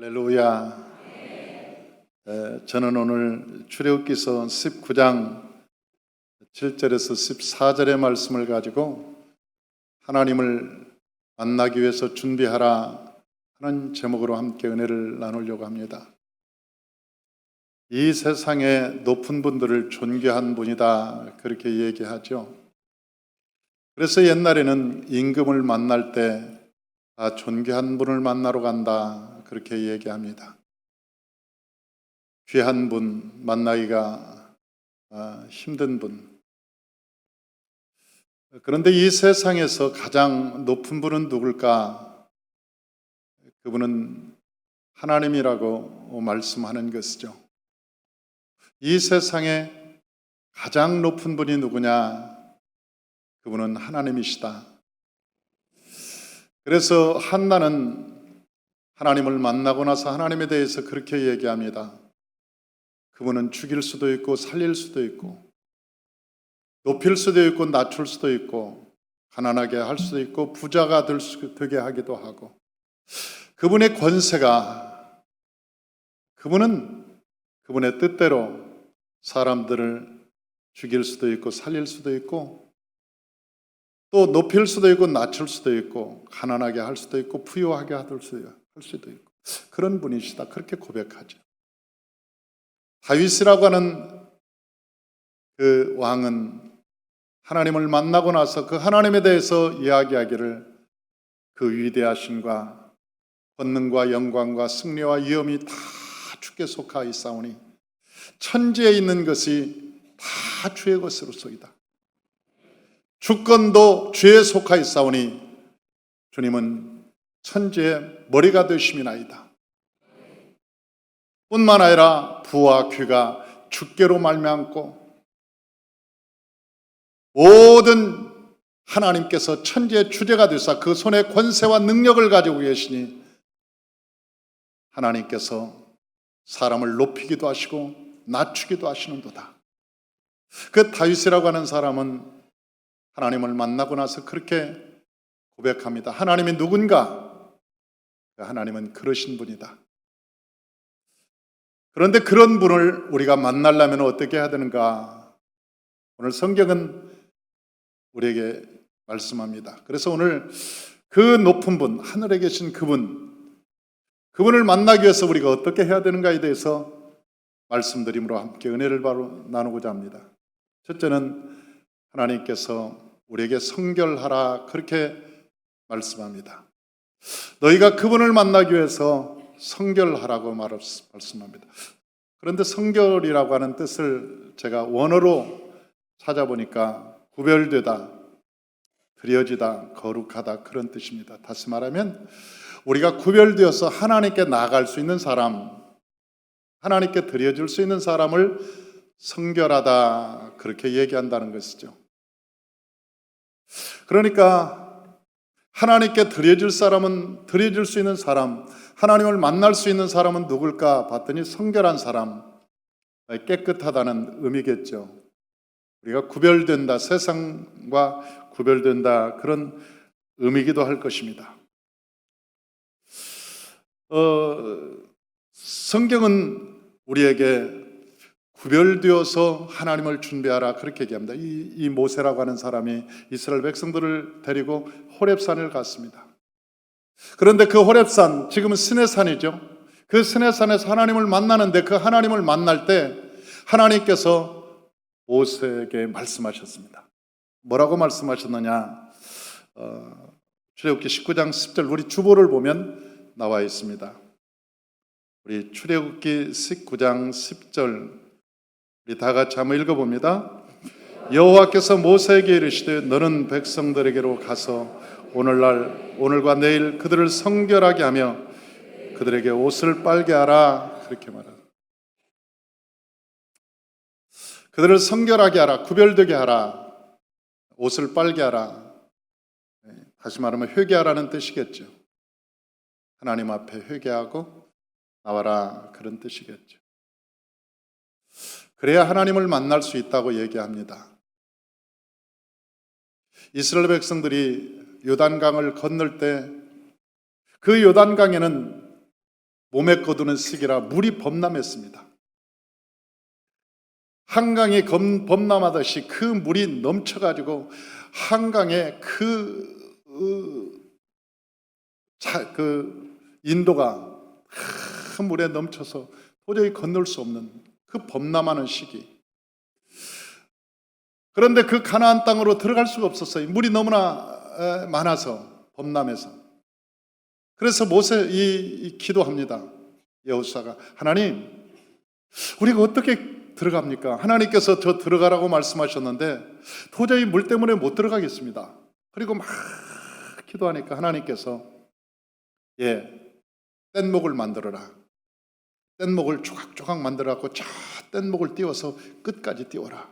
할렐루야. 저는 오늘 출애굽기서 19장 7절에서 14절의 말씀을 가지고 하나님을 만나기 위해서 준비하라 하는 제목으로 함께 은혜를 나누려고 합니다. 이 세상에 높은 분들을 존귀한 분이다, 그렇게 얘기하죠. 그래서 옛날에는 임금을 만날 때 존귀한 분을 만나러 간다, 그렇게 얘기합니다. 귀한 분, 만나기가 힘든 분. 그런데 이 세상에서 가장 높은 분은 누굴까? 그분은 하나님이라고 말씀하는 것이죠. 이 세상에 가장 높은 분이 누구냐? 그분은 하나님이시다. 그래서 한나는 하나님을 만나고 나서 하나님에 대해서 그렇게 얘기합니다. 그분은 죽일 수도 있고 살릴 수도 있고 높일 수도 있고 낮출 수도 있고 가난하게 할 수도 있고 부자가 되게 하기도 하고, 그분의 권세가, 그분은 그분의 뜻대로 사람들을 죽일 수도 있고 살릴 수도 있고 또 높일 수도 있고 낮출 수도 있고 가난하게 할 수도 있고 부유하게 할 수도 있고 그런 분이시다, 그렇게 고백하죠. 다윗이라고 하는 그 왕은 하나님을 만나고 나서 그 하나님에 대해서 이야기하기를 그 위대하심과 권능과 영광과 승리와 위엄이 다 주께 속하였사오니 천지에 있는 것이 다 주의 것으로소이다. 주권도 주에 속하였사오니 주님은 천지의 머리가 되심이나이다. 뿐만 아니라 부와 귀가 주께로 말미암고 모든 하나님께서 천지의 주제가 되사 그 손에 권세와 능력을 가지고 계시니 하나님께서 사람을 높이기도 하시고 낮추기도 하시는도다. 그 다윗이라고 하는 사람은 하나님을 만나고 나서 그렇게 고백합니다. 하나님이 누군가? 하나님은 그러신 분이다. 그런데 그런 분을 우리가 만나려면 어떻게 해야 되는가? 오늘 성경은 우리에게 말씀합니다. 그래서 오늘 그 높은 분, 하늘에 계신 그분을 만나기 위해서 우리가 어떻게 해야 되는가에 대해서 말씀드림으로 함께 은혜를 바로 나누고자 합니다. 첫째는 하나님께서 우리에게 성결하라, 그렇게 말씀합니다. 너희가 그분을 만나기 위해서 성결하라고 말씀합니다. 그런데 성결이라고 하는 뜻을 제가 원어로 찾아보니까 구별되다, 드려지다, 거룩하다, 그런 뜻입니다. 다시 말하면 우리가 구별되어서 하나님께 나아갈 수 있는 사람, 하나님께 드려질 수 있는 사람을 성결하다, 그렇게 얘기한다는 것이죠. 그러니까 하나님께 드려질 사람은, 드려질 수 있는 사람, 하나님을 만날 수 있는 사람은 누굴까 봤더니 성결한 사람, 깨끗하다는 의미겠죠. 우리가 구별된다, 세상과 구별된다, 그런 의미이기도 할 것입니다. 성경은 우리에게 구별되어서 하나님을 준비하라, 그렇게 얘기합니다. 이 모세라고 하는 사람이 이스라엘 백성들을 데리고 호렙산을 갔습니다. 그런데 그 호렙산, 지금은 시내산이죠. 그 시내산에서 하나님을 만나는데 그 하나님을 만날 때 하나님께서 모세에게 말씀하셨습니다. 뭐라고 말씀하셨느냐? 출애굽기 19장 10절, 우리 주보를 보면 나와 있습니다. 우리 출애굽기 19장 10절 우리 다 같이 한번 읽어봅니다. 여호와께서 모세에게 이르시되 너는 백성들에게로 가서 오늘과 내일 그들을 성결하게 하며 그들에게 옷을 빨게 하라, 그렇게 말합니다. 그들을 성결하게 하라, 구별되게 하라, 옷을 빨게 하라. 다시 말하면 회개하라는 뜻이겠죠. 하나님 앞에 회개하고 나와라, 그런 뜻이겠죠. 그래야 하나님을 만날 수 있다고 얘기합니다. 이스라엘 백성들이 요단강을 건널 때 그 요단강에는 몸에 거두는 시기라 물이 범람했습니다. 한강이 범람하듯이 그 물이 넘쳐가지고 한강에 그 인도가 큰 물에 넘쳐서 도저히 건널 수 없는 그 범람하는 시기. 그런데 그 가나안 땅으로 들어갈 수가 없었어요. 물이 너무나 많아서, 범람해서. 그래서 이 기도합니다. 여호수아가, 하나님, 우리가 어떻게 들어갑니까? 하나님께서 저 들어가라고 말씀하셨는데 도저히 물 때문에 못 들어가겠습니다. 그리고 막 기도하니까 하나님께서 뗏목을 만들어라. 뗏목을 조각조각 만들어갖고 저 뗏목을 띄워서 끝까지 띄워라.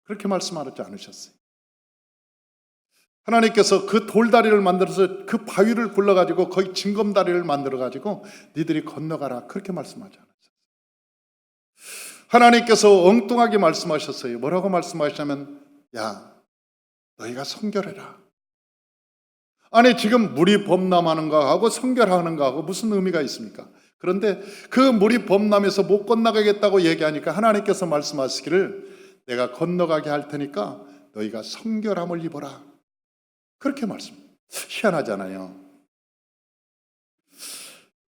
그렇게 말씀하지 않으셨어요. 하나님께서 그 돌다리를 만들어서 그 바위를 굴러가지고 거기 징검다리를 만들어가지고 니들이 건너가라. 그렇게 말씀하지 않았어요. 하나님께서 엉뚱하게 말씀하셨어요. 뭐라고 말씀하시냐면, 야, 너희가 성결해라. 아니, 지금 물이 범람하는 거하고 성결하는 거하고 무슨 의미가 있습니까? 그런데 그 물이 범람해서 못 건너가겠다고 얘기하니까 하나님께서 말씀하시기를, 내가 건너가게 할 테니까 너희가 성결함을 입어라. 그렇게 희한하잖아요.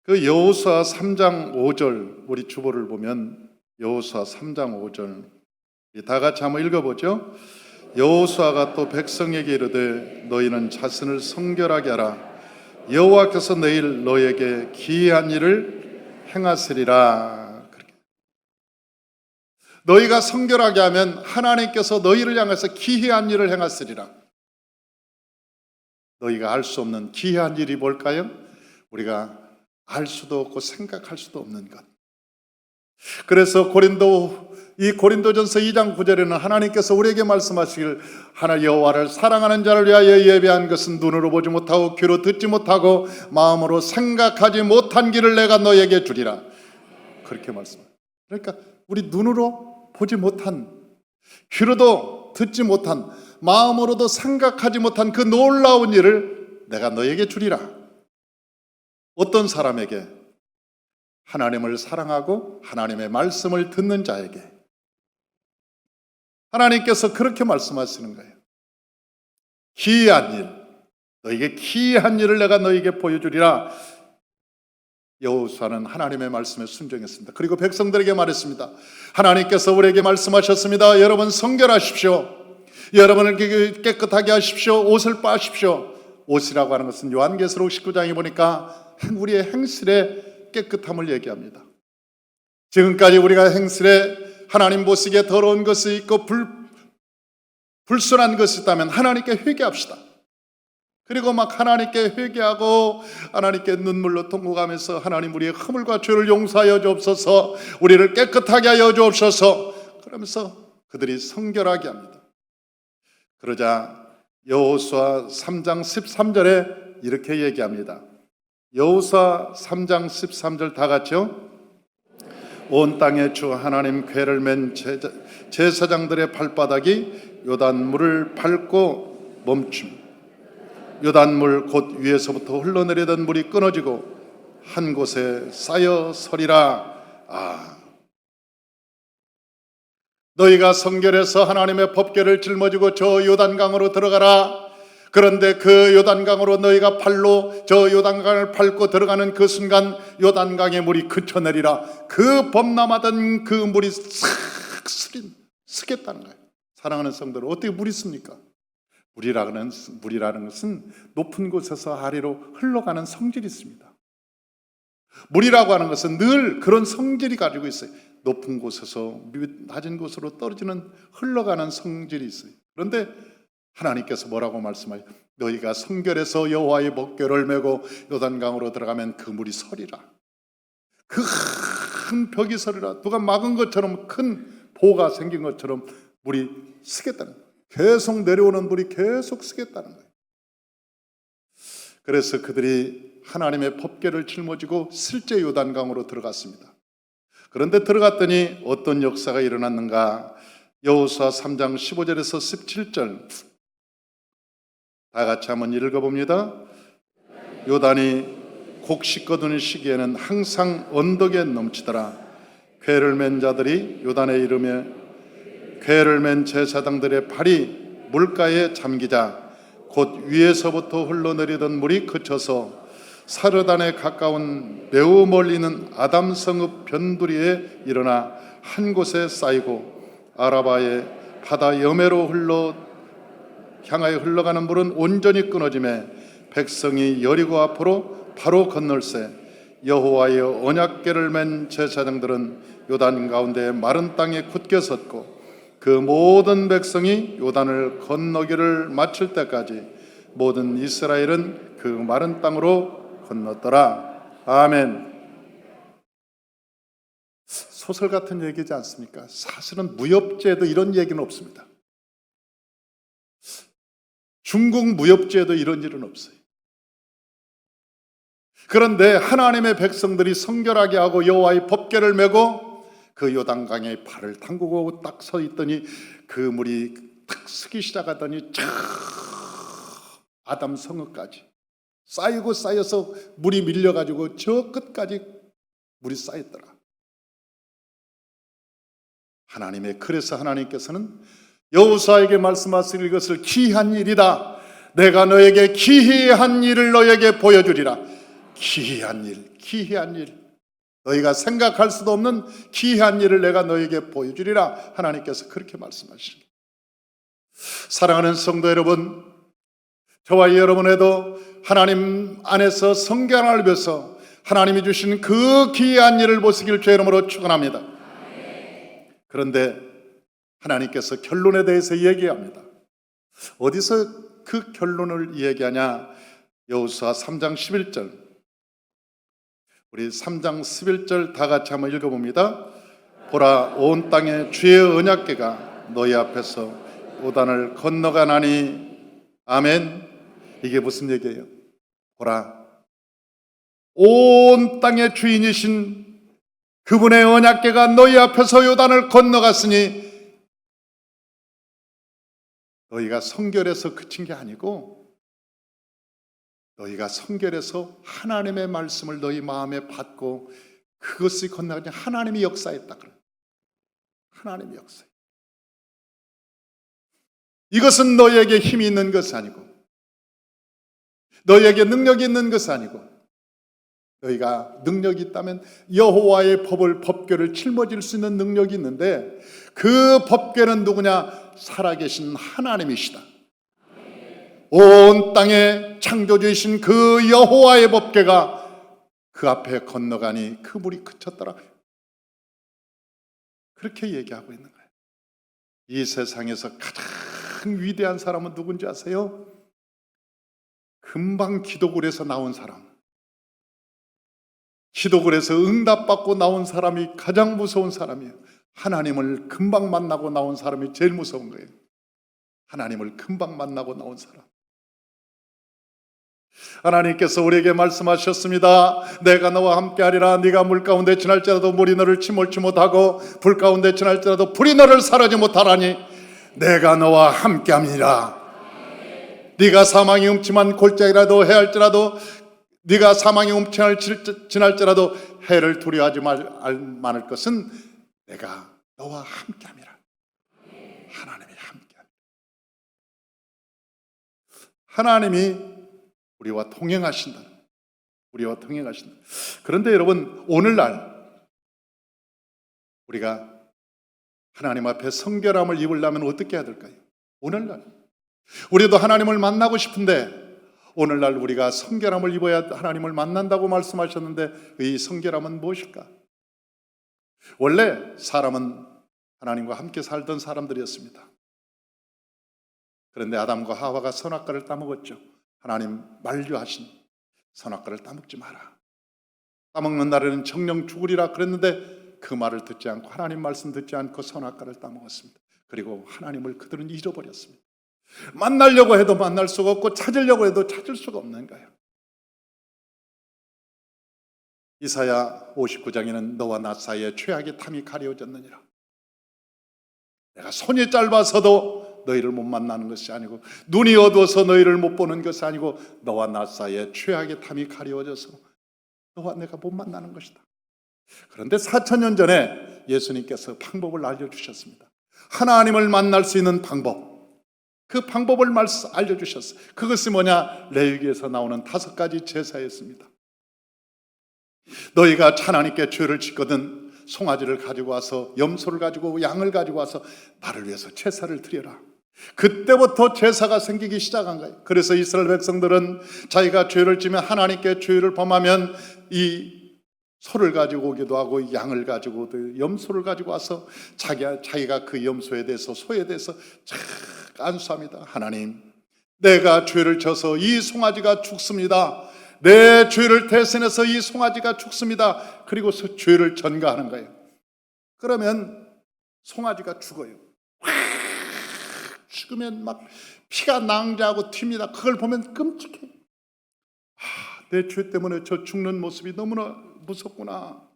그 여호수아 3장 5절 우리 주보를 보면 여호수아 3장 5절 다 같이 한번 읽어보죠. 여호수아가 또 백성에게 이르되 너희는 자신을 성결하게 하라. 여호와께서 내일 너에게 기이한 일을 행하시리라. 너희가 성결하게 하면 하나님께서 너희를 향해서 기이한 일을 행하시리라. 너희가 알 수 없는 기이한 일이 뭘까요? 우리가 알 수도 없고 생각할 수도 없는 것. 그래서 고린도전서 2장 9절에는 하나님께서 우리에게 말씀하시길, 하나 여호와를 사랑하는 자를 위하여 예비한 것은 눈으로 보지 못하고 귀로 듣지 못하고 마음으로 생각하지 못한 길을 내가 너에게 주리라. 그렇게 말씀합니다. 그러니까 우리 눈으로 보지 못한, 귀로도 듣지 못한, 마음으로도 생각하지 못한 그 놀라운 일을 내가 너에게 주리라. 어떤 사람에게? 하나님을 사랑하고 하나님의 말씀을 듣는 자에게. 하나님께서 그렇게 말씀하시는 거예요. 기이한 일, 너에게 기이한 일을 내가 너에게 보여주리라. 여호수아는 하나님의 말씀에 순종했습니다. 그리고 백성들에게 말했습니다. 하나님께서 우리에게 말씀하셨습니다. 여러분 성결하십시오. 여러분을 깨끗하게 하십시오. 옷을 빠십시오. 옷이라고 하는 것은 요한계시록 19장에 보니까 우리의 행실의 깨끗함을 얘기합니다. 지금까지 우리가 행실에 하나님 보시기에 더러운 것이 있고 불순한 것이 있다면 하나님께 회개합시다. 그리고 막 하나님께 회개하고 하나님께 눈물로 통곡하면서, 하나님 우리의 허물과 죄를 용서하여 주옵소서, 우리를 깨끗하게 하여 주옵소서, 그러면서 그들이 성결하게 합니다. 그러자 여호수아 3장 13절에 이렇게 얘기합니다. 여호수아 3장 13절 다 같이요. 온 땅에 주 하나님 궤를 맨 제사장들의 발바닥이 요단물을 밟고 멈춤. 요단물 곧 위에서부터 흘러내리던 물이 끊어지고 한 곳에 쌓여 서리라. 너희가 성결해서 하나님의 법궤를 짊어지고 저 요단강으로 들어가라. 그런데 그 요단강으로 너희가 발로 저 요단강을 밟고 들어가는 그 순간 요단강의 물이 그쳐내리라. 그 범람하던 그 물이 싹 쓰겠다는 거예요. 사랑하는 성도들, 어떻게 물이 씁니까? 물이라는 것은 높은 곳에서 아래로 흘러가는 성질이 있습니다. 물이라고 하는 것은 늘 그런 성질이 가지고 있어요. 높은 곳에서 낮은 곳으로 떨어지는 흘러가는 성질이 있어요. 그런데 하나님께서 뭐라고 말씀하세요? 너희가 성결해서 여호와의 법궤를 메고 요단강으로 들어가면 그 물이 서리라. 그 큰 벽이 서리라. 누가 막은 것처럼, 큰 보가 생긴 것처럼 물이 쓰겠다는 거예요. 계속 내려오는 물이 계속 쓰겠다는 거예요. 그래서 그들이 하나님의 법궤를 짊어지고 실제 요단강으로 들어갔습니다. 그런데 들어갔더니 어떤 역사가 일어났는가? 여호수아 3장 15절에서 17절 다 같이 한번 읽어봅니다. 요단이 곡식 거두는 시기에는 항상 언덕에 넘치더라. 궤를 맨 자들이 요단에 이르며 궤를 맨 제사장들의 발이 물가에 잠기자 곧 위에서부터 흘러내리던 물이 그쳐서 사르단에 가까운 매우 멀리 있는 아담성읍 변두리에 일어나 한 곳에 쌓이고 아라바의 바다 여매로 향하여 흘러가는 물은 온전히 끊어지매 백성이 여리고 앞으로 바로 건널세 여호와의 언약궤를 맨 제사장들은 요단 가운데 마른 땅에 굳게 섰고 그 모든 백성이 요단을 건너기를 마칠 때까지 모든 이스라엘은 그 마른 땅으로 건넜더라. 아멘. 소설 같은 얘기지 않습니까? 사실은 무협지에도 이런 얘기는 없습니다. 중국 무협지에도 이런 일은 없어요. 그런데 하나님의 백성들이 성결하게 하고 여호와의 법궤를 메고 그 요단강에 발을 담그고 딱 서 있더니 그 물이 탁 쓰기 시작하더니 쫙 아담 성읍까지 쌓이고 쌓여서 물이 밀려가지고 저 끝까지 물이 쌓였더라. 그래서 하나님께서는 여호수아에게 말씀하실 것을 기이한 일이다. 내가 너에게 기이한 일을 너에게 보여주리라. 기이한 일. 너희가 생각할 수도 없는 기이한 일을 내가 너에게 보여주리라. 하나님께서 그렇게 말씀하십니다. 사랑하는 성도 여러분, 저와 여러분에도 하나님 안에서 성결함을 위해서 하나님이 주신 그 기이한 일을 보시길 주의 이름으로 축원합니다. 그런데 하나님께서 결론에 대해서 얘기합니다. 어디서 그 결론을 얘기하냐? 여호수아 3장 11절. 우리 3장 11절 다 같이 한번 읽어봅니다. 보라, 온 땅에 주의 언약궤가 너희 앞에서 요단을 건너가나니. 아멘. 이게 무슨 얘기예요? 보라, 온 땅의 주인이신 그분의 언약궤가 너희 앞에서 요단을 건너갔으니 너희가 성결해서 그친 게 아니고 너희가 성결해서 하나님의 말씀을 너희 마음에 받고 그것이 건너가니 하나님이 역사했다. 하나님이 역사했다. 이것은 너희에게 힘이 있는 것이 아니고 너희에게 능력이 있는 것이 아니고 너희가 능력이 있다면 여호와의 법궤를 짊어질 수 있는 능력이 있는데 그 법궤는 누구냐? 살아계신 하나님이시다. 온 땅에 창조주이신 그 여호와의 법궤가 그 앞에 건너가니 그 물이 그쳤더라. 그렇게 얘기하고 있는 거예요. 이 세상에서 가장 위대한 사람은 누군지 아세요? 금방 기도굴에서 나온 사람. 기도굴에서 응답받고 나온 사람이 가장 무서운 사람이에요. 하나님을 금방 만나고 나온 사람이 제일 무서운 거예요. 하나님을 금방 만나고 나온 사람. 하나님께서 우리에게 말씀하셨습니다. 내가 너와 함께하리라. 네가 물 가운데 지날지라도 물이 너를 침몰치 못하고 불 가운데 지날지라도 불이 너를 사르지 못하라니 내가 너와 함께함이니라. 네가 사망의 음침한 골짜기라도 헤할지라도 네가 사망의 음침을 지날지라도 해를 두려워하지 말을 것은 내가 너와 함께함이라. 하나님이 함께함이라. 하나님이 우리와 동행하신다. 우리와 동행하신다. 그런데 여러분, 오늘날 우리가 하나님 앞에 성결함을 입으려면 어떻게 해야 될까요? 오늘날 우리도 하나님을 만나고 싶은데 오늘날 우리가 성결함을 입어야 하나님을 만난다고 말씀하셨는데 이 성결함은 무엇일까? 원래 사람은 하나님과 함께 살던 사람들이었습니다. 그런데 아담과 하와가 선악과를 따먹었죠. 하나님 만류하신 선악과를 따먹지 마라. 따먹는 날에는 정령 죽으리라 그랬는데 그 말을 듣지 않고 하나님 말씀 듣지 않고 선악과를 따먹었습니다. 그리고 하나님을 그들은 잃어버렸습니다. 만나려고 해도 만날 수가 없고 찾으려고 해도 찾을 수가 없는 거예요. 이사야 59장에는 너와 나 사이에 최악의 탐이 가려졌느니라. 내가 손이 짧아서도 너희를 못 만나는 것이 아니고 눈이 어두워서 너희를 못 보는 것이 아니고 너와 나 사이에 최악의 탐이 가려워져서 너와 내가 못 만나는 것이다. 그런데 4,000년 전에 예수님께서 방법을 알려주셨습니다. 하나님을 만날 수 있는 방법, 그 방법을 알려주셨어요. 그것이 뭐냐? 레위기에서 나오는 5가지 제사였습니다. 너희가 하나님께 죄를 짓거든 송아지를 가지고 와서, 염소를 가지고, 양을 가지고 와서 나를 위해서 제사를 드려라. 그때부터 제사가 생기기 시작한 거예요. 그래서 이스라엘 백성들은 자기가 죄를 지면, 하나님께 죄를 범하면 이 소를 가지고 오기도 하고, 양을 가지고 오고, 염소를 가지고 와서 자기가 그 염소에 대해서, 소에 대해서 착 안수합니다. 하나님, 내가 죄를 져서 이 송아지가 죽습니다. 내 죄를 대신해서 이 송아지가 죽습니다. 그리고서 죄를 전가하는 거예요. 그러면 송아지가 죽어요. 죽으면 막 피가 낭자하고 튑니다. 그걸 보면 끔찍해. 내 죄 때문에 저 죽는 모습이 너무나 무섭구나.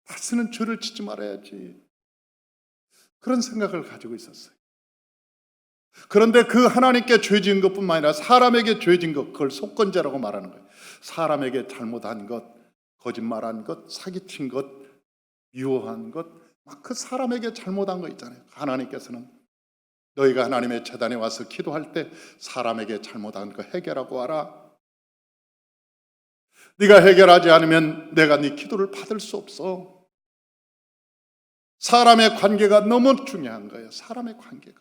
다시는 죄를 짓지 말아야지. 그런 생각을 가지고 있었어요. 그런데 그 하나님께 죄 지은 것뿐만 아니라 사람에게 죄 지은 것, 그걸 속건제라고 말하는 거예요. 사람에게 잘못한 것, 거짓말한 것, 사기친 것, 유혹한 것, 막 그 사람에게 잘못한 거 있잖아요. 하나님께서는 너희가 하나님의 제단에 와서 기도할 때 사람에게 잘못한 거 해결하고 와라. 네가 해결하지 않으면 내가 네 기도를 받을 수 없어. 사람의 관계가 너무 중요한 거예요. 사람의 관계가.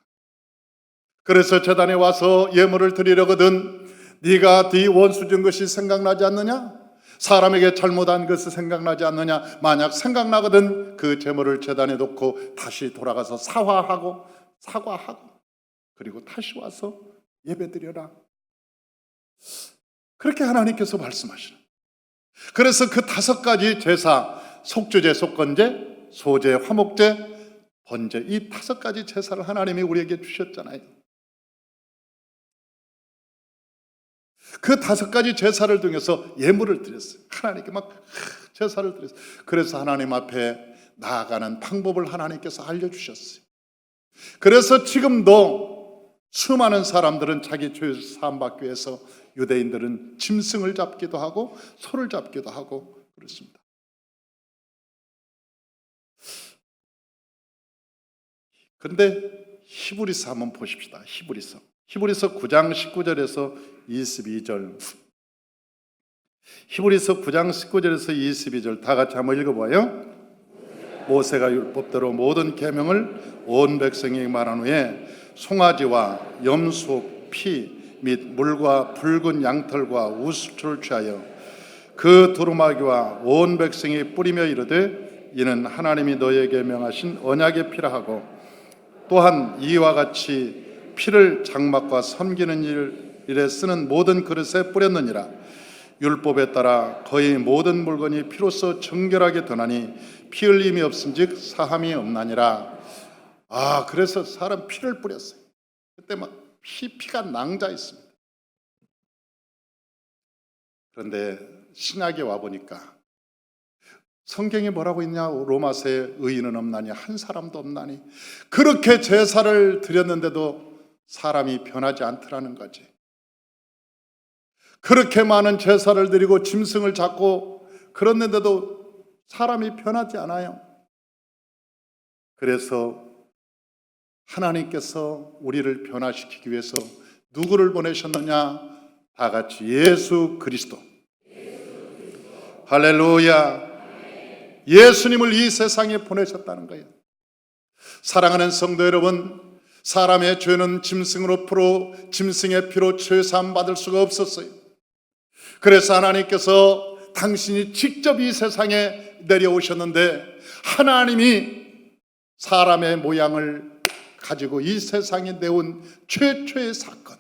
그래서 제단에 와서 예물을 드리려거든 네가 네 원수 준 것이 생각나지 않느냐? 사람에게 잘못한 것이 생각나지 않느냐? 만약 생각나거든 그 제물을 제단에 놓고 다시 돌아가서 사과하고 그리고 다시 와서 예배드려라. 그렇게 하나님께서 말씀하시는. 그래서 그 5가지 제사, 속죄제, 속건제, 소제, 화목제, 번제, 이 5가지 제사를 하나님이 우리에게 주셨잖아요. 그 5가지 제사를 통해서 예물을 드렸어요. 하나님께 막 제사를 드렸어요. 그래서 하나님 앞에 나아가는 방법을 하나님께서 알려주셨어요. 그래서 지금도 수많은 사람들은 자기 죄 사함 받기 위해서 유대인들은 짐승을 잡기도 하고 소를 잡기도 하고 그렇습니다. 그런데 히브리서 한번 보십시다. 히브리서 9장 19절에서 22절. 히브리서 9장 19절에서 22절 다 같이 한번 읽어봐요. 모세가 율법대로 모든 계명을 온 백성에게 말한 후에 송아지와 염소 피 및 물과 붉은 양털과 우수초를 취하여 그 두루마기와 온 백성이 뿌리며 이르되 이는 하나님이 너희에게 명하신 언약의 피라 하고 또한 이와 같이 피를 장막과 섬기는 일에 쓰는 모든 그릇에 뿌렸느니라. 율법에 따라 거의 모든 물건이 피로써 정결하게 되나니 피 흘림이 없은즉 사함이 없나니라. 그래서 사람 피를 뿌렸어요. 그때 막 피가 낭자 있습니다. 그런데 신약에 와 보니까 성경에 뭐라고 있냐? 로마서에 의인은 없나니 한 사람도 없나니. 그렇게 제사를 드렸는데도 사람이 변하지 않더라는 거지. 그렇게 많은 제사를 드리고 짐승을 잡고 그랬는데도 사람이 변하지 않아요. 그래서 하나님께서 우리를 변화시키기 위해서 누구를 보내셨느냐? 다 같이 예수 그리스도. 할렐루야. 예수님을 이 세상에 보내셨다는 거예요. 사랑하는 성도 여러분, 사람의 죄는 짐승의 피로 죄사함 받을 수가 없었어요. 그래서 하나님께서 당신이 직접 이 세상에 내려오셨는데 하나님이 사람의 모양을 가지고 이 세상에 내온 최초의 사건,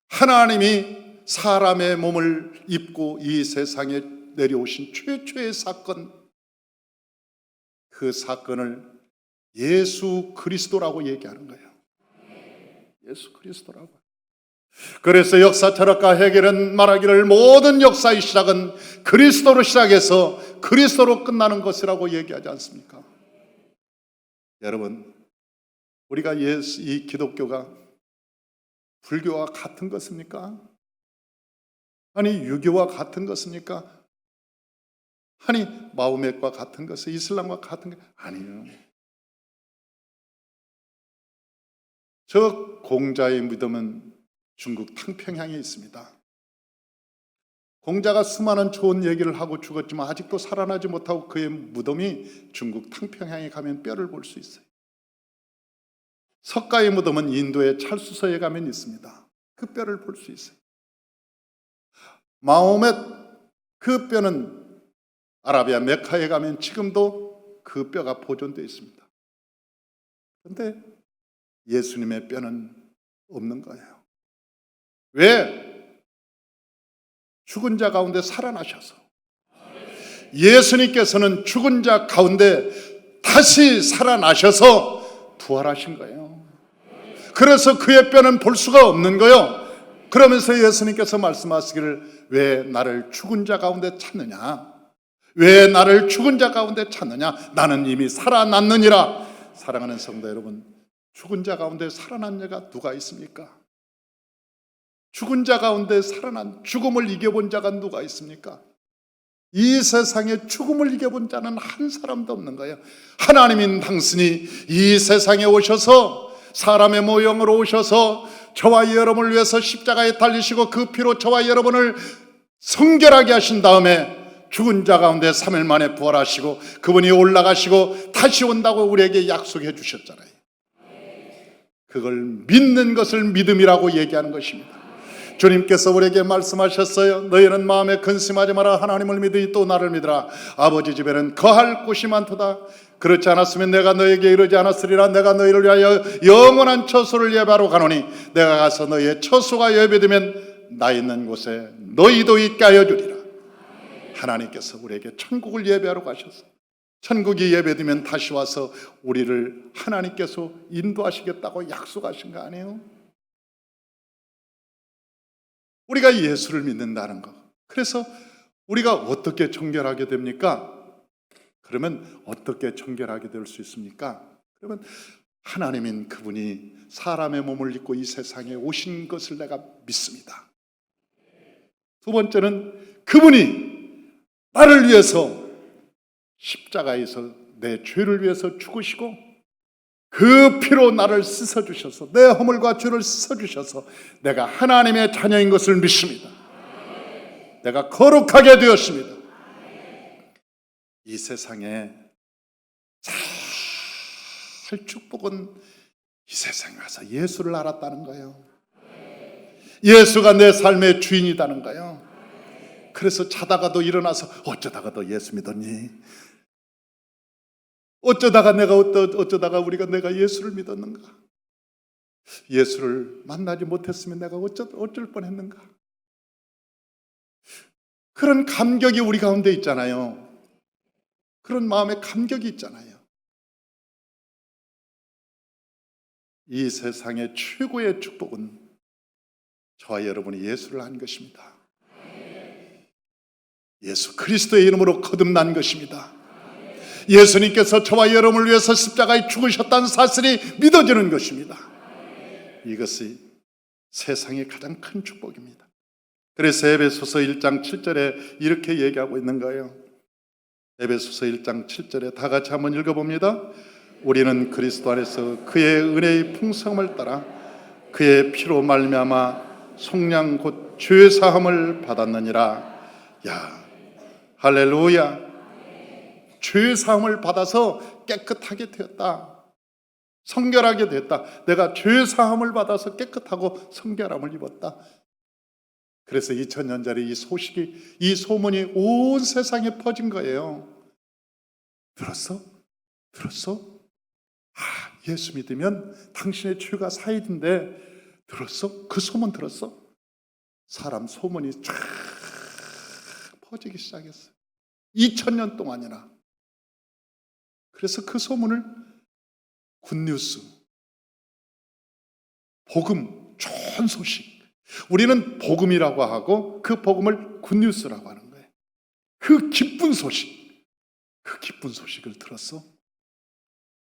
하나님이 사람의 몸을 입고 이 세상에 내려오신 최초의 사건, 그 사건을 예수 그리스도라고 얘기하는 거예요. 예수 그리스도라고. 그래서 역사 철학가 헤겔은 말하기를 모든 역사의 시작은 그리스도로 시작해서 그리스도로 끝나는 것이라고 얘기하지 않습니까? 여러분, 우리가 이 기독교가 불교와 같은 것입니까? 아니 유교와 같은 것입니까? 아니 마호멧과 같은 것은 이슬람과 같은 게 아니에요. 저 공자의 무덤은 중국 탕평양에 있습니다. 공자가 수많은 좋은 얘기를 하고 죽었지만 아직도 살아나지 못하고 그의 무덤이 중국 탕평양에 가면 뼈를 볼 수 있어요. 석가의 무덤은 인도의 찰수서에 가면 있습니다. 그 뼈를 볼 수 있어요. 마호멧 그 뼈는 아라비아 메카에 가면 지금도 그 뼈가 보존되어 있습니다. 그런데 예수님의 뼈는 없는 거예요. 왜? 죽은 자 가운데 살아나셔서 예수님께서는 죽은 자 가운데 다시 살아나셔서 부활하신 거예요. 그래서 그의 뼈는 볼 수가 없는 거예요. 그러면서 예수님께서 말씀하시기를 왜 나를 죽은 자 가운데 찾느냐? 왜 나를 죽은 자 가운데 찾느냐? 나는 이미 살아났느니라. 사랑하는 성도 여러분, 죽은 자 가운데 살아난 자가 누가 있습니까? 죽은 자 가운데 살아난, 죽음을 이겨본 자가 누가 있습니까? 이 세상에 죽음을 이겨본 자는 한 사람도 없는 거예요. 하나님인 당신이 이 세상에 오셔서 사람의 모형으로 오셔서 저와 여러분을 위해서 십자가에 달리시고 그 피로 저와 여러분을 성결하게 하신 다음에 죽은 자 가운데 3일 만에 부활하시고 그분이 올라가시고 다시 온다고 우리에게 약속해 주셨잖아요. 그걸 믿는 것을 믿음이라고 얘기하는 것입니다. 주님께서 우리에게 말씀하셨어요. 너희는 마음에 근심하지 마라. 하나님을 믿으니 또 나를 믿으라. 아버지 집에는 거할 곳이 많도다. 그렇지 않았으면 내가 너에게 이르지 않았으리라. 내가 너희를 위하여 영원한 처소를 예배하러 가노니 내가 가서 너희의 처소가 예배되면 나 있는 곳에 너희도 있게 하여 주리라. 하나님께서 우리에게 천국을 예배하러 가셔서 천국이 예배되면 다시 와서 우리를 하나님께서 인도하시겠다고 약속하신 거 아니에요? 우리가 예수를 믿는다는 것. 그래서 우리가 어떻게 정결하게 됩니까? 그러면 어떻게 정결하게 될 수 있습니까? 그러면 하나님인 그분이 사람의 몸을 입고 이 세상에 오신 것을 내가 믿습니다. 두 번째는 그분이 나를 위해서 십자가에서 내 죄를 위해서 죽으시고 그 피로 나를 씻어주셔서 내 허물과 죄를 씻어주셔서 내가 하나님의 자녀인 것을 믿습니다. 내가 거룩하게 되었습니다. 이 세상에 잘 축복은 이 세상에 와서 예수를 알았다는 거예요. 예수가 내 삶의 주인이라는 거예요. 그래서 자다가도 일어나서 어쩌다가 너 예수 믿었니? 어쩌다가 우리가 예수를 믿었는가? 예수를 만나지 못했으면 내가 어쩔 뻔했는가? 그런 감격이 우리 가운데 있잖아요. 그런 마음의 감격이 있잖아요. 이 세상의 최고의 축복은 저와 여러분이 예수를 한 것입니다. 예수 그리스도의 이름으로 거듭난 것입니다. 예수님께서 저와 여러분을 위해서 십자가에 죽으셨다는 사실이 믿어지는 것입니다. 이것이 세상의 가장 큰 축복입니다. 그래서 에베소서 1장 7절에 이렇게 얘기하고 있는 거예요. 에베소서 1장 7절에 다 같이 한번 읽어봅니다. 우리는 그리스도 안에서 그의 은혜의 풍성함을 따라 그의 피로 말미암아 속량 곧 죄 사함을 받았느니라. 야, 할렐루야. 죄 사함을 받아서 깨끗하게 되었다. 성결하게 됐다. 내가 죄 사함을 받아서 깨끗하고 성결함을 입었다. 그래서 2000년 전에 이 소식이, 이 소문이 온 세상에 퍼진 거예요. 들었어? 예수 믿으면 당신의 죄가 사해진대. 들었어? 그 소문 들었어? 사람 소문이 쫙 퍼지기 시작했어요. 2000년 동안이나. 그래서 그 소문을 굿뉴스, 복음, 좋은 소식, 우리는 복음이라고 하고 그 복음을 굿뉴스라고 하는 거예요. 그 기쁜 소식을 들었어?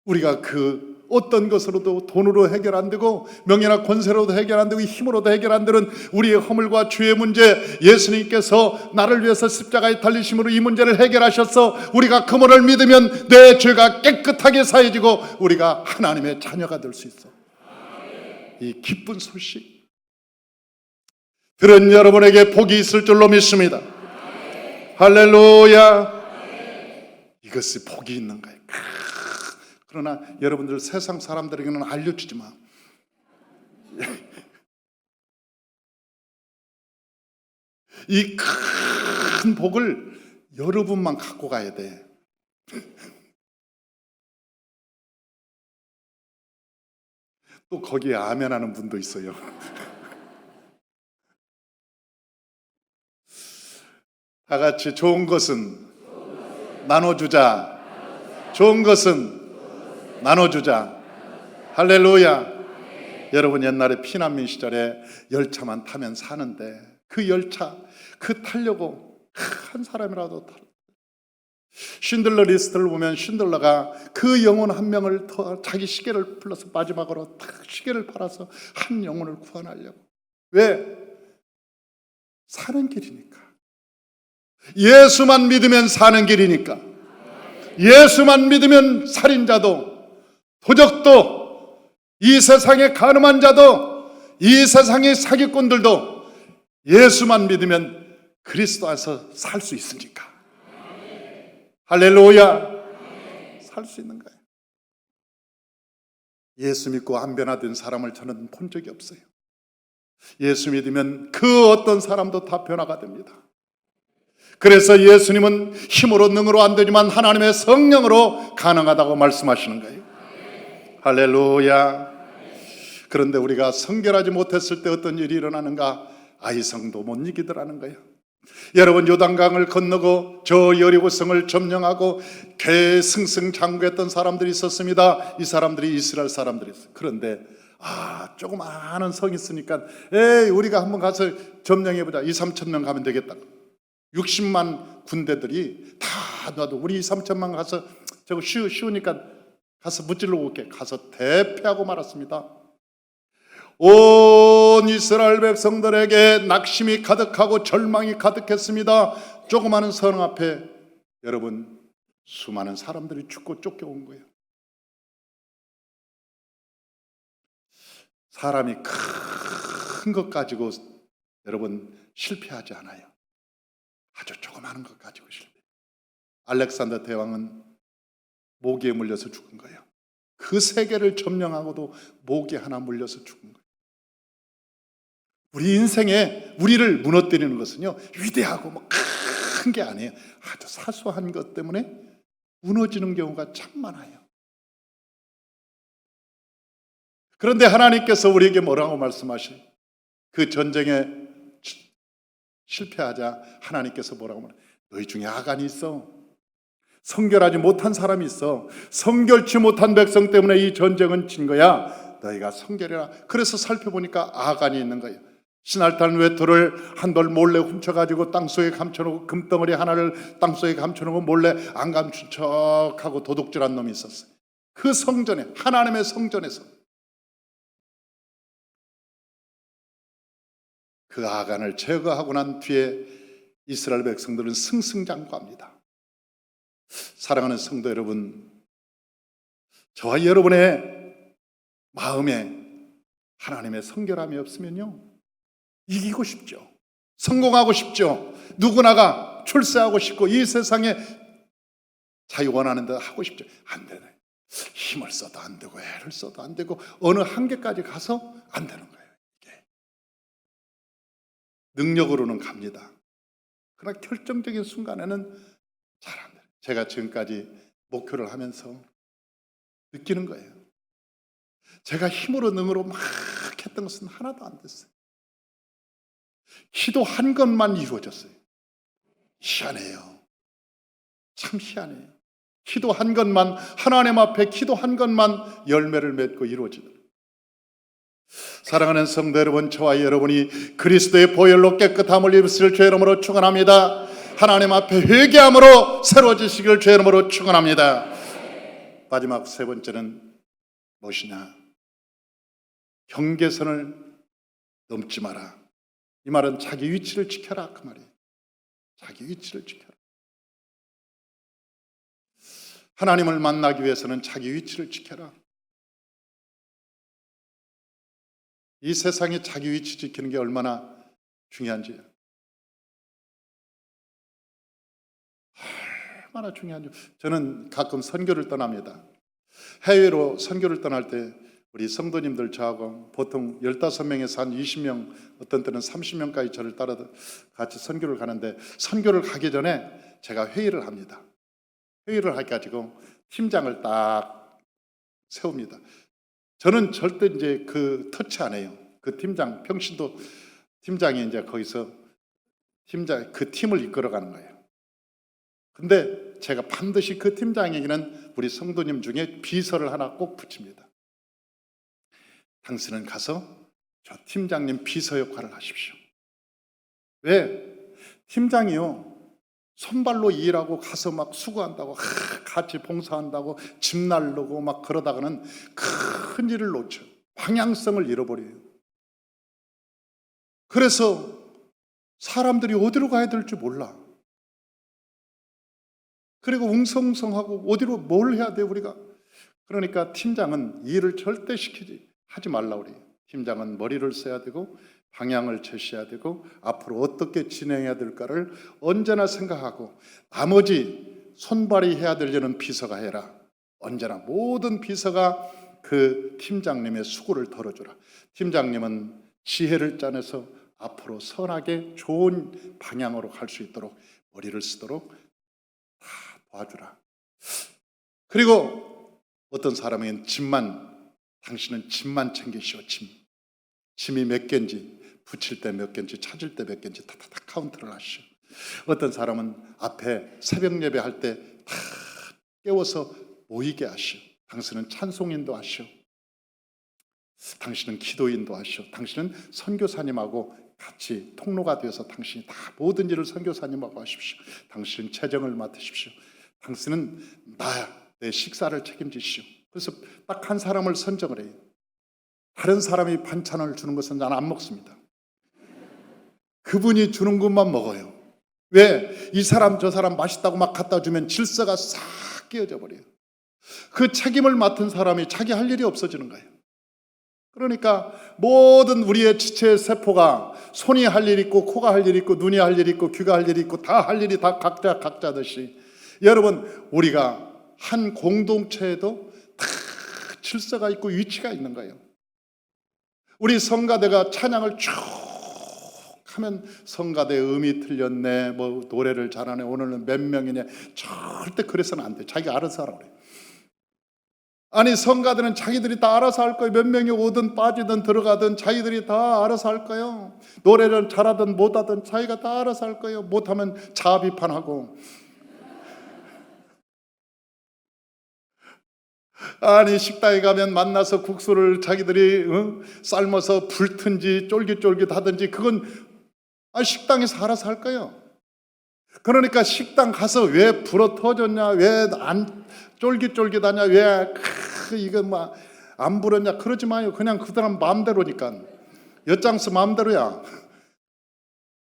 우리가 그 어떤 것으로도 돈으로 해결 안 되고 명예나 권세로도 해결 안 되고 힘으로도 해결 안 되는 우리의 허물과 죄의 문제, 예수님께서 나를 위해서 십자가에 달리심으로 이 문제를 해결하셔서 우리가 그분을 믿으면 내 죄가 깨끗하게 사해지고 우리가 하나님의 자녀가 될 수 있어. 이 기쁜 소식 들은 여러분에게 복이 있을 줄로 믿습니다. 할렐루야. 이것이 복이 있는 거예요. 그러나 여러분들 세상 사람들에게는 알려주지 마. 이 큰 복을 여러분만 갖고 가야 돼. 또 거기에 아멘 하는 분도 있어요. 다 같이 좋은 것은 나눠주자. 좋은 것은 나눠주자. 할렐루야. 여러분 옛날에 피난민 시절에 열차만 타면 사는데 그 열차 그 타려고 한 사람이라도 쉰들러 리스트를 보면 쉰들러가 그 영혼 한 명을 더 자기 시계를 불러서 마지막으로 딱 시계를 팔아서 한 영혼을 구원하려고. 왜? 사는 길이니까. 예수만 믿으면 사는 길이니까. 예수만 믿으면 살인자도 도적도 이 세상의 가늠한 자도 이 세상의 사기꾼들도 예수만 믿으면 그리스도 안에서 살 수 있으니까. 할렐루야. 살 수 있는 거예요. 예수 믿고 안 변화된 사람을 저는 본 적이 없어요. 예수 믿으면 그 어떤 사람도 다 변화가 됩니다. 그래서 예수님은 힘으로 능으로 안 되지만 하나님의 성령으로 가능하다고 말씀하시는 거예요. 할렐루야. 그런데 우리가 성결하지 못했을 때 어떤 일이 일어나는가? 아이성도 못 이기더라는 거예요. 여러분 요단강을 건너고 저 여리고성을 점령하고 괴승승장구했던 사람들이 있었습니다. 이 사람들이 이스라엘 사람들이었어요. 그런데 조그마한 성이 있으니까 에이 우리가 한번 가서 점령해보자. 2, 3천 명 가면 되겠다. 60만 군대들이 다 놔도 우리 2, 3천만 가서 저거 쉬우니까 가서 무찔러 올게. 가서 대패하고 말았습니다. 온 이스라엘 백성들에게 낙심이 가득하고 절망이 가득했습니다. 조그마한 성 앞에 여러분 수많은 사람들이 죽고 쫓겨온 거예요. 사람이 큰 것 가지고 여러분 실패하지 않아요. 아주 조그마한 것 가지고 실패. 알렉산더 대왕은 모기에 물려서 죽은 거예요. 그 세계를 점령하고도 모기 하나 물려서 죽은 거예요. 우리 인생에 우리를 무너뜨리는 것은요 위대하고 뭐 큰 게 아니에요. 아주 사소한 것 때문에 무너지는 경우가 참 많아요. 그런데 하나님께서 우리에게 뭐라고 말씀하셔요? 그 전쟁에 실패하자 하나님께서 뭐라고 말해요? 너희 중에 아간이 있어. 성결하지 못한 사람이 있어. 성결치 못한 백성 때문에 이 전쟁은 진 거야. 너희가 성결해라. 그래서 살펴보니까 아간이 있는 거예요. 신알탄 외투를 한 벌 몰래 훔쳐가지고 땅속에 감춰놓고 금덩어리 하나를 땅속에 감춰놓고 몰래 안 감춘 척하고 도둑질한 놈이 있었어요. 그 성전에, 하나님의 성전에서 그 아간을 제거하고 난 뒤에 이스라엘 백성들은 승승장구합니다. 사랑하는 성도 여러분, 저와 여러분의 마음에 하나님의 성결함이 없으면요 이기고 싶죠. 성공하고 싶죠. 누구나가 출세하고 싶고 이 세상에 자유 원하는 데 하고 싶죠. 안 되네. 힘을 써도 안 되고 애를 써도 안 되고 어느 한계까지 가서 안 되는 거예요. 이게 능력으로는 갑니다. 그러나 결정적인 순간에는 잘 안 돼요. 제가 지금까지 목표를 하면서 느끼는 거예요. 제가 힘으로 능으로 막 했던 것은 하나도 안 됐어요. 기도한 것만 이루어졌어요. 희한해요. 참 희한해요. 기도한 것만, 하나님 앞에 기도한 것만 열매를 맺고 이루어지더라고요. 사랑하는 성도 여러분, 저와 여러분이 그리스도의 보혈로 깨끗함을 입으실 주의 이름으로 축원합니다. 하나님 앞에 회개함으로 새로워지시기를 주의 이름으로 축원합니다. 마지막 세 번째는 무엇이냐? 경계선을 넘지 마라. 이 말은 자기 위치를 지켜라 그 말이에요. 자기 위치를 지켜라. 하나님을 만나기 위해서는 자기 위치를 지켜라. 이 세상에 자기 위치 지키는 게 얼마나 중요한지, 얼마나 중요한지. 저는 가끔 선교를 떠납니다. 해외로 선교를 떠날 때 우리 성도님들 저하고 보통 15명에서 한 20명, 어떤 때는 30명까지 저를 따라 같이 선교를 가는데, 선교를 가기 전에 제가 회의를 합니다. 회의를 해가지고 팀장을 딱 세웁니다. 저는 절대 이제 그 터치 안 해요. 그 팀장, 평신도 팀장이 이제 거기서 그 팀을 이끌어가는 거예요. 근데 제가 반드시 그 팀장에게는 우리 성도님 중에 비서를 하나 꼭 붙입니다. 당신은 가서 저 팀장님 비서 역할을 하십시오. 왜? 팀장이요, 손발로 일하고 가서 막 수고한다고, 같이 봉사한다고 집 날르고 막 그러다가는 큰 일을 놓쳐. 방향성을 잃어버려요. 그래서 사람들이 어디로 가야 될지 몰라. 그리고 웅성웅성하고 어디로 뭘 해야 돼 우리가. 그러니까 팀장은 일을 절대 하지 말라 그래요. 팀장은 머리를 써야 되고 방향을 제시해야 되고 앞으로 어떻게 진행해야 될까를 언제나 생각하고, 나머지 손발이 해야 될 일은 비서가 해라. 언제나 모든 비서가 그 팀장님의 수고를 덜어주라. 팀장님은 지혜를 짜내서 앞으로 선하게 좋은 방향으로 갈 수 있도록 머리를 쓰도록 다 도와주라. 그리고 어떤 사람은 당신은 짐만 챙기시오. 짐이 몇 개인지, 붙일 때 몇 개인지, 찾을 때 몇 개인지 다다다 카운트를 하시오. 어떤 사람은 앞에 새벽 예배 할 때 다 깨워서 모이게 하시오. 당신은 찬송인도 하시오. 당신은 기도인도 하시오. 당신은 선교사님하고 같이 통로가 되어서 당신이 다 모든 일을 선교사님하고 하십시오. 당신은 재정을 맡으십시오. 당신은 내 식사를 책임지시오. 그래서 딱 한 사람을 선정을 해요. 다른 사람이 반찬을 주는 것은 나는 안 먹습니다. 그분이 주는 것만 먹어요. 왜? 이 사람 저 사람 맛있다고 막 갖다 주면 질서가 싹 깨어져 버려요. 그 책임을 맡은 사람이 자기 할 일이 없어지는 거예요. 그러니까 모든 우리의 지체의 세포가 손이 할 일 있고, 코가 할 일 있고, 눈이 할 일 있고, 귀가 할 일 있고, 다 할 일이 다 각자듯이, 여러분, 우리가 한 공동체에도 다 질서가 있고 위치가 있는 거예요. 우리 성가대가 찬양을 쭉 하면 성가대 음이 틀렸네, 뭐 노래를 잘하네, 오늘은 몇 명이냐, 절대 그래서는 안 돼. 자기가 알아서 하라고 그래. 아니, 성가대는 자기들이 다 알아서 할 거예요. 몇 명이 오든 빠지든 들어가든 자기들이 다 알아서 할 거예요. 노래를 잘하든 못하든 자기가 다 알아서 할 거예요. 못하면 자아 비판하고. 아니, 식당에 가면 만나서 국수를 자기들이 삶아서 불든지 쫄깃쫄깃 하든지, 그건 식당에서 알아서 할 거예요. 그러니까 식당 가서 왜 불어 터졌냐, 왜 안 쫄깃쫄깃하냐, 왜 이거 막 안 불었냐, 그러지 마요. 그냥 그 사람 마음대로니까. 엿장수 마음대로야.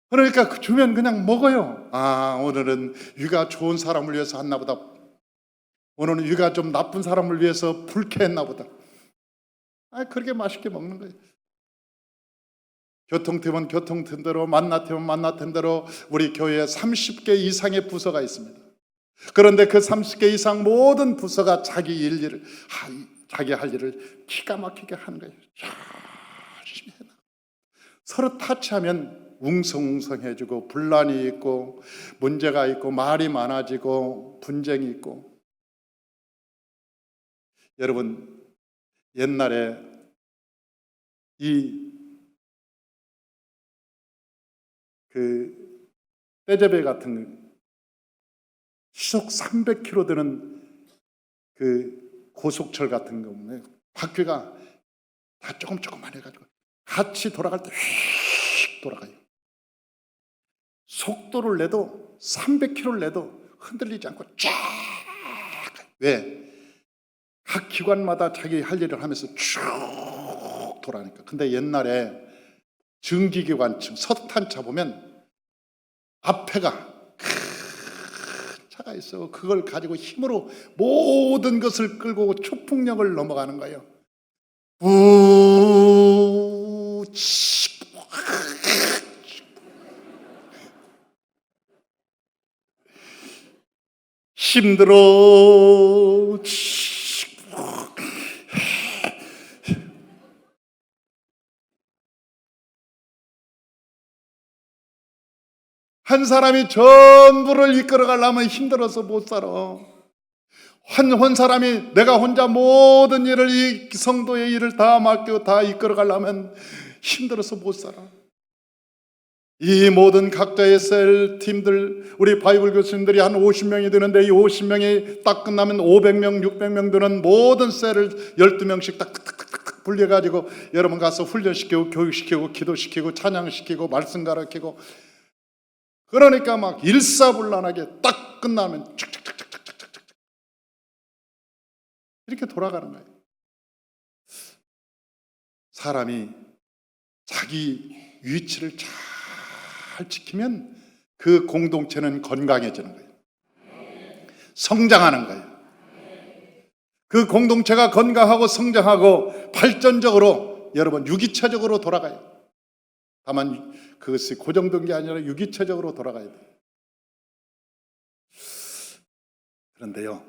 그러니까 주면 그냥 먹어요. 오늘은 위가 좋은 사람을 위해서 했나 보다. 오늘은 위가 좀 나쁜 사람을 위해서 불쾌했나 보다. 그렇게 맛있게 먹는 거예요. 교통팀은 교통팀대로, 만나팀은 만나팀대로 우리 교회에 30개 이상의 부서가 있습니다. 그런데 그 30개 이상 모든 부서가 자기 할 일을 기가 막히게 하는 거예요. 열심히 해놔. 서로 타치하면 웅성웅성해지고, 분란이 있고, 문제가 있고, 말이 많아지고, 분쟁이 있고. 여러분, 옛날에 떼제베 같은 시속 300km 되는 고속철 같은 거 보면 바퀴가 다 조금만 해가지고 같이 돌아갈 때 휙 돌아가요. 속도를 내도 300km를 내도 흔들리지 않고 쫙. 왜? 각 기관마다 자기 할 일을 하면서 쭉 돌아가니까. 근데 옛날에 증기기관층 석탄차 보면 앞에가 큰 차가 있어. 그걸 가지고 힘으로 모든 것을 끌고 초풍력을 넘어가는 거예요. 힘들어. 한 사람이 전부를 이끌어 가려면 힘들어서 못 살아. 한 사람이 내가 혼자 모든 일을, 이 성도의 일을 다 맡기고 다 이끌어 가려면 힘들어서 못 살아. 이 모든 각자의 셀 팀들, 우리 바이블 교수님들이 한 50명이 되는데, 이 50명이 딱 끝나면 500명, 600명 되는 모든 셀을 12명씩 딱 불려가지고 여러분 가서 훈련시키고 교육시키고 기도시키고 찬양시키고 말씀 가르치고, 그러니까 막 일사불란하게 딱 끝나면 착착착착착착착 이렇게 돌아가는 거예요. 사람이 자기 위치를 잘 지키면 그 공동체는 건강해지는 거예요. 성장하는 거예요. 그 공동체가 건강하고 성장하고 발전적으로 여러분 유기체적으로 돌아가요. 다만 그것이 고정된 게 아니라 유기체적으로 돌아가야 돼요. 그런데요,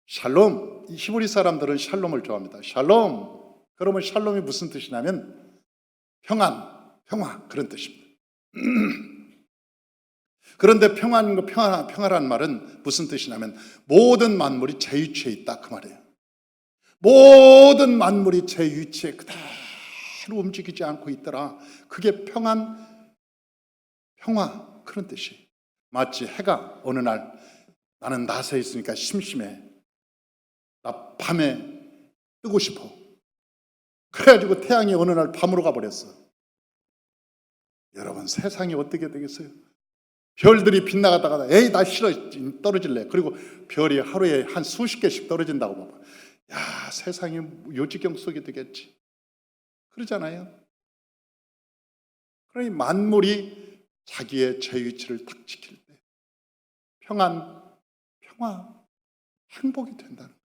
샬롬, 히브리 사람들은 샬롬을 좋아합니다. 샬롬, 그러면 샬롬이 무슨 뜻이냐면 평화 그런 뜻입니다. 그런데 평화란 말은 무슨 뜻이냐면 모든 만물이 제 위치에 있다, 그 말이에요. 모든 만물이 제 위치에 그대로 움직이지 않고 있더라. 그게 평화 그런 뜻이. 마치 해가 어느 날 나는 낮에 있으니까 심심해, 나 밤에 뜨고 싶어. 그래가지고 태양이 어느 날 밤으로 가버렸어. 여러분 세상이 어떻게 되겠어요? 별들이 빗나가다가 에이 나 싫어 떨어질래. 그리고 별이 하루에 한 수십 개씩 떨어진다고 봐봐. 야, 세상이 요지경 속이 되겠지. 그러잖아요. 그러니 만물이 자기의 제 위치를 딱 지킬 때 평화, 행복이 된다는 거예요.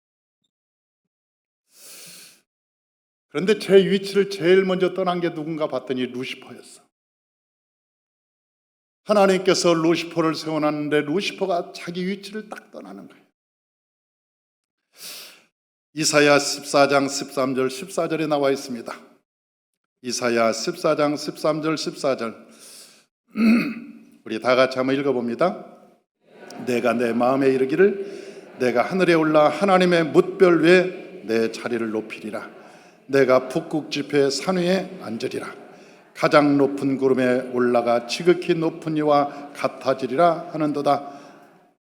그런데 제 위치를 제일 먼저 떠난 게 누군가 봤더니 루시퍼였어. 하나님께서 루시퍼를 세워놨는데 루시퍼가 자기 위치를 딱 떠나는 거예요. 이사야 14장 13절 14절에 나와 있습니다. 이사야 14장 13절 14절 우리 다 같이 한번 읽어봅니다. 내가 내 마음에 이르기를 내가 하늘에 올라 하나님의 뭇별 위에 내 자리를 높이리라. 내가 북극 지폐 산 위에 앉으리라. 가장 높은 구름에 올라가 지극히 높은 이와 같아지리라 하는도다.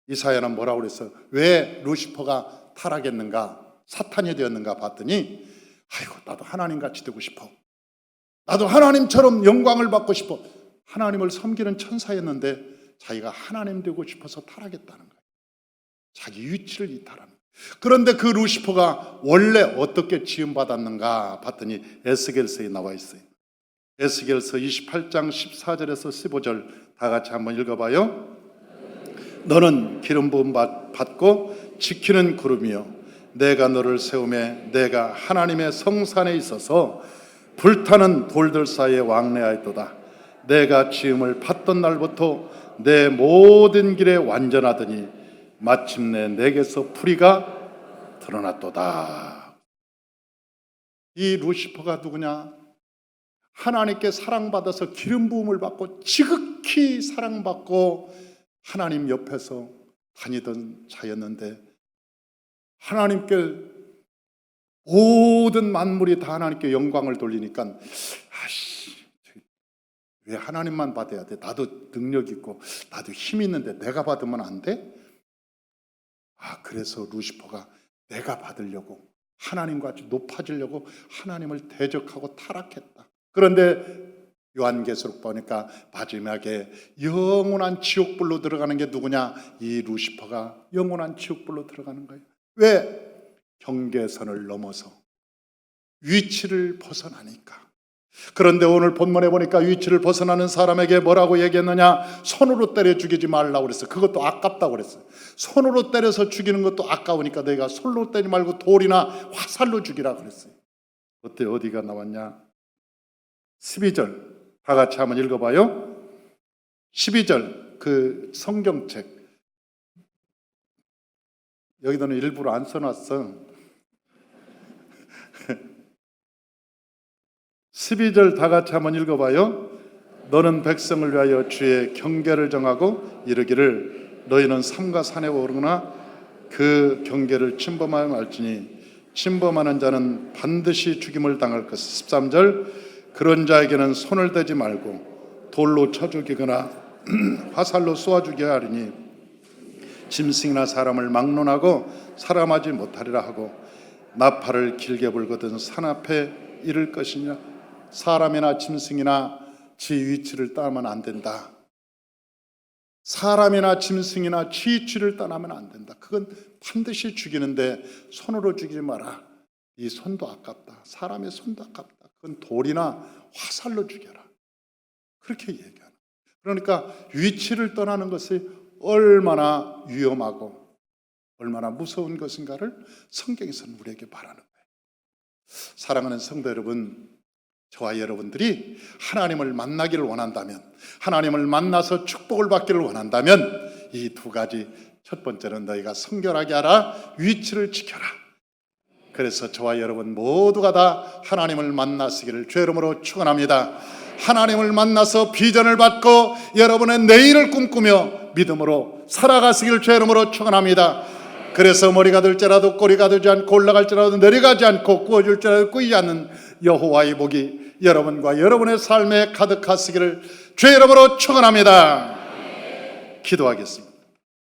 이사야는 뭐라고 그랬어요? 왜 루시퍼가 타락했는가, 사탄이 되었는가 봤더니 아이고 나도 하나님같이 되고 싶어. 나도 하나님처럼 영광을 받고 싶어. 하나님을 섬기는 천사였는데 자기가 하나님 되고 싶어서 타락했다는 거예요. 자기 위치를 이탈하는 거예요. 그런데 그 루시퍼가 원래 어떻게 지음받았는가 봤더니 에스겔서에 나와 있어요. 에스겔서 28장 14절에서 15절 다 같이 한번 읽어봐요. 너는 기름 부음 받고 지키는 구름이요 내가 너를 세우매 내가 하나님의 성산에 있어서 불타는 돌들 사이에 왕래하였도다. 내가 지음을 받던 날부터 내 모든 길에 완전하더니 마침내 내게서 풀이가 드러났도다. 이 루시퍼가 누구냐? 하나님께 사랑받아서 기름 부음을 받고 지극히 사랑받고 하나님 옆에서 다니던 자였는데 하나님께 모든 만물이 다 하나님께 영광을 돌리니까 왜 하나님만 받아야 돼? 나도 능력 있고 나도 힘 있는데 내가 받으면 안 돼? 그래서 루시퍼가 내가 받으려고 하나님과 같이 높아지려고 하나님을 대적하고 타락했다. 그런데 요한계시록 보니까 마지막에 영원한 지옥불로 들어가는 게 누구냐? 이 루시퍼가 영원한 지옥불로 들어가는 거예요. 왜? 경계선을 넘어서 위치를 벗어나니까. 그런데 오늘 본문에 보니까 위치를 벗어나는 사람에게 뭐라고 얘기했느냐? 손으로 때려 죽이지 말라고 그랬어요. 그것도 아깝다고 그랬어요. 손으로 때려서 죽이는 것도 아까우니까 너희가 손으로 때리지 말고 돌이나 화살로 죽이라고 그랬어요. 어때? 어디가 나왔냐? 12절 다 같이 한번 읽어봐요. 12절 그 성경책 여기다는 일부러 안 써놨어. 12절 다 같이 한번 읽어봐요. 너는 백성을 위하여 주의 경계를 정하고 이르기를 너희는 삼가 산에 오르거나 그 경계를 침범하여 말지니 침범하는 자는 반드시 죽임을 당할 것을. 13절 그런 자에게는 손을 대지 말고 돌로 쳐 죽이거나 화살로 쏘아 죽여야 하리니 짐승이나 사람을 막론하고 사람하지 못하리라 하고 나팔을 길게 불거든 산 앞에 이를 것이냐. 사람이나 짐승이나 지 위치를 떠나면 안 된다. 사람이나 짐승이나 지 위치를 떠나면 안 된다. 그건 반드시 죽이는데 손으로 죽이지 마라. 이 손도 아깝다. 사람의 손도 아깝다. 그건 돌이나 화살로 죽여라. 그렇게 얘기하는. 그러니까 위치를 떠나는 것이 얼마나 위험하고 얼마나 무서운 것인가를 성경에서는 우리에게 말하는 거예요. 사랑하는 성도 여러분, 저와 여러분들이 하나님을 만나기를 원한다면, 하나님을 만나서 축복을 받기를 원한다면 이 두 가지, 첫 번째는 너희가 성결하게 하라, 위치를 지켜라. 그래서 저와 여러분 모두가 다 하나님을 만나시기를 주의 이름으로 축원합니다. 하나님을 만나서 비전을 받고 여러분의 내일을 꿈꾸며 믿음으로 살아가시기를 주의 이름으로 축원합니다. 그래서 머리가 들지라도 꼬리가 되지 않고 올라갈지라도 내려가지 않고 구워줄지라도 끄이지 않는 여호와의 복이 여러분과 여러분의 삶에 가득하시기를 주의 이름으로 축원합니다. 기도하겠습니다.